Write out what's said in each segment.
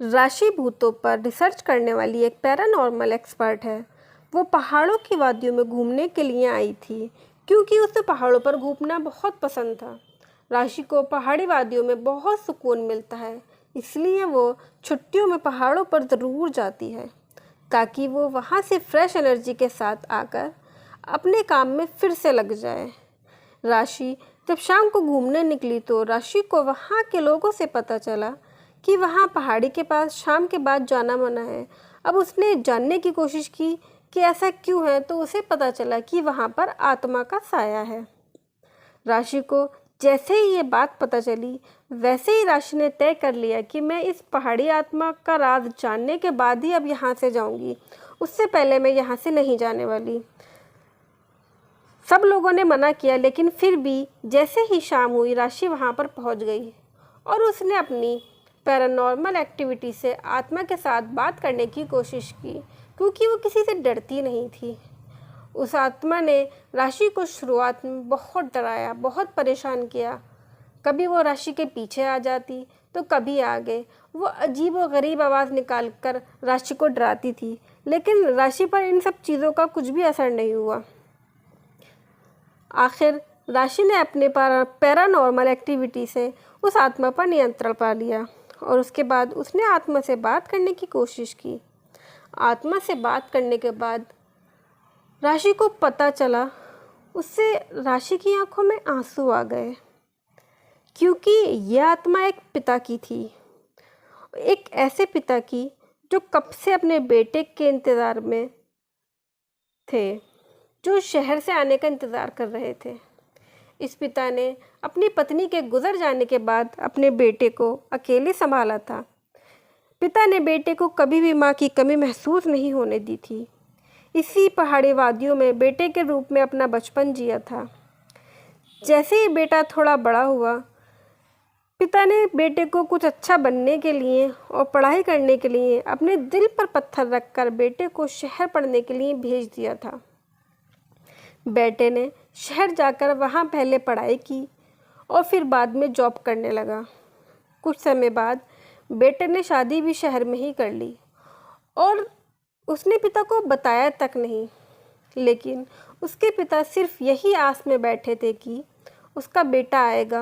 राशि भूतों पर रिसर्च करने वाली एक पैरानॉर्मल एक्सपर्ट है। वो पहाड़ों की वादियों में घूमने के लिए आई थी क्योंकि उसे पहाड़ों पर घूमना बहुत पसंद था। राशि को पहाड़ी वादियों में बहुत सुकून मिलता है, इसलिए वो छुट्टियों में पहाड़ों पर ज़रूर जाती है ताकि वो वहाँ से फ्रेश एनर्जी के साथ आकर अपने काम में फिर से लग जाए। राशि जब शाम को घूमने निकली तो राशि को वहाँ के लोगों से पता चला कि वहाँ पहाड़ी के पास शाम के बाद जाना मना है। अब उसने जानने की कोशिश की कि ऐसा क्यों है, तो उसे पता चला कि वहाँ पर आत्मा का साया है। राशि को जैसे ही ये बात पता चली, वैसे ही राशि ने तय कर लिया कि मैं इस पहाड़ी आत्मा का राज जानने के बाद ही अब यहाँ से जाऊँगी, उससे पहले मैं यहाँ से नहीं जाने वाली। सब लोगों ने मना किया, लेकिन फिर भी जैसे ही शाम हुई राशि वहाँ पर पहुँच गई और उसने अपनी पैरानॉर्मल एक्टिविटी से आत्मा के साथ बात करने की कोशिश की क्योंकि वो किसी से डरती नहीं थी। उस आत्मा ने राशि को शुरुआत में बहुत डराया, बहुत परेशान किया। कभी वो राशि के पीछे आ जाती तो कभी आगे। वो अजीब व गरीब आवाज़ निकाल कर राशि को डराती थी, लेकिन राशि पर इन सब चीज़ों का कुछ भी असर नहीं हुआ। आखिर राशि ने अपने पैरानॉर्मल एक्टिविटी से उस आत्मा पर नियंत्रण पा लिया और उसके बाद उसने आत्मा से बात करने की कोशिश की। आत्मा से बात करने के बाद राशि को पता चला, उससे राशि की आंखों में आंसू आ गए क्योंकि यह आत्मा एक पिता की थी, एक ऐसे पिता की जो कब से अपने बेटे के इंतज़ार में थे, जो शहर से आने का इंतज़ार कर रहे थे। इस पिता ने अपनी पत्नी के गुजर जाने के बाद अपने बेटे को अकेले संभाला था। पिता ने बेटे को कभी भी माँ की कमी महसूस नहीं होने दी थी। इसी पहाड़ी वादियों में बेटे के रूप में अपना बचपन जिया था। जैसे ही बेटा थोड़ा बड़ा हुआ, पिता ने बेटे को कुछ अच्छा बनने के लिए और पढ़ाई करने के लिए अपने दिल पर पत्थर रखकर बेटे को शहर पढ़ने के लिए भेज दिया था। बेटे ने शहर जाकर वहाँ पहले पढ़ाई की और फिर बाद में जॉब करने लगा। कुछ समय बाद बेटे ने शादी भी शहर में ही कर ली और उसने पिता को बताया तक नहीं, लेकिन उसके पिता सिर्फ यही आस में बैठे थे कि उसका बेटा आएगा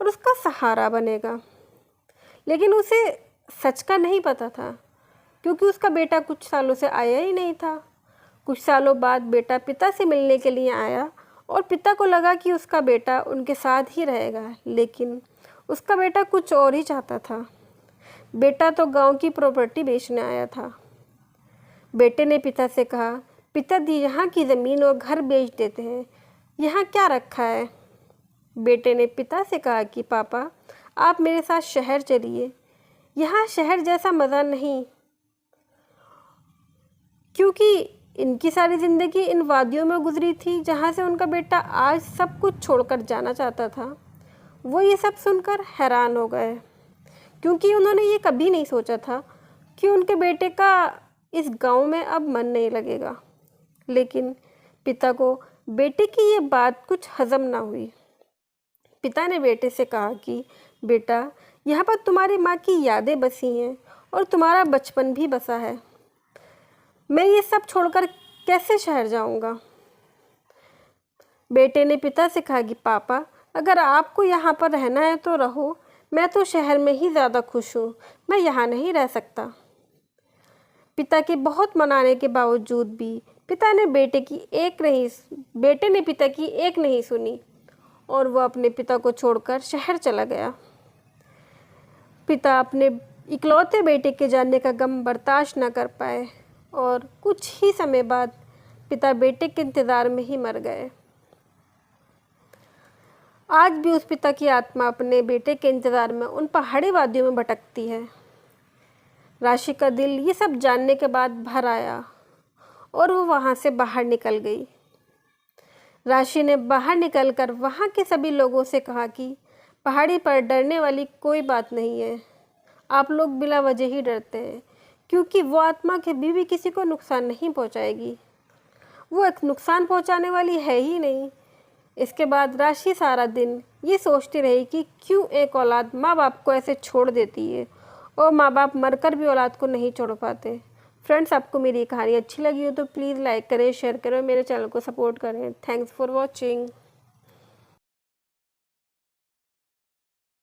और उसका सहारा बनेगा। लेकिन उसे सच का नहीं पता था क्योंकि उसका बेटा कुछ सालों से आया ही नहीं था। कुछ सालों बाद बेटा पिता से मिलने के लिए आया और पिता को लगा कि उसका बेटा उनके साथ ही रहेगा, लेकिन उसका बेटा कुछ और ही चाहता था। बेटा तो गांव की प्रॉपर्टी बेचने आया था। बेटे ने पिता से कहा, पिताजी यहाँ की ज़मीन और घर बेच देते हैं, यहाँ क्या रखा है। बेटे ने पिता से कहा कि पापा, आप मेरे साथ शहर चलिए, यहाँ शहर जैसा मज़ा नहीं। क्योंकि इनकी सारी ज़िंदगी इन वादियों में गुजरी थी जहाँ से उनका बेटा आज सब कुछ छोड़कर जाना चाहता था। वो ये सब सुनकर हैरान हो गए क्योंकि उन्होंने ये कभी नहीं सोचा था कि उनके बेटे का इस गांव में अब मन नहीं लगेगा। लेकिन पिता को बेटे की ये बात कुछ हजम ना हुई। पिता ने बेटे से कहा कि बेटा, यहाँ पर तुम्हारी माँ की यादें बसी हैं और तुम्हारा बचपन भी बसा है। मैं ये सब छोड़कर कैसे शहर जाऊँगा। बेटे ने पिता से कहा कि पापा, अगर आपको यहाँ पर रहना है तो रहो, मैं तो शहर में ही ज़्यादा खुश हूँ, मैं यहाँ नहीं रह सकता। पिता के बहुत मनाने के बावजूद भी बेटे ने पिता की एक नहीं सुनी और वो अपने पिता को छोड़कर शहर चला गया। पिता अपने इकलौते बेटे के जाने का गम बर्दाश्त न कर पाए और कुछ ही समय बाद पिता बेटे के इंतज़ार में ही मर गए। आज भी उस पिता की आत्मा अपने बेटे के इंतज़ार में उन पहाड़ी वादियों में भटकती है। राशि का दिल ये सब जानने के बाद भर आया और वो वहाँ से बाहर निकल गई। राशि ने बाहर निकलकर वहाँ के सभी लोगों से कहा कि पहाड़ी पर डरने वाली कोई बात नहीं है, आप लोग बिला वजह ही डरते हैं क्योंकि वो आत्मा कभी भी किसी को नुकसान नहीं पहुँचाएगी, वो एक नुकसान पहुँचाने वाली है ही नहीं। इसके बाद राशि सारा दिन ये सोचती रही कि क्यों एक औलाद माँ बाप को ऐसे छोड़ देती है और माँ बाप मरकर भी औलाद को नहीं छोड़ पाते। फ्रेंड्स, आपको मेरी ये कहानी अच्छी लगी हो तो प्लीज़ लाइक करें, शेयर करें और मेरे चैनल को सपोर्ट करें। Thanks for watching.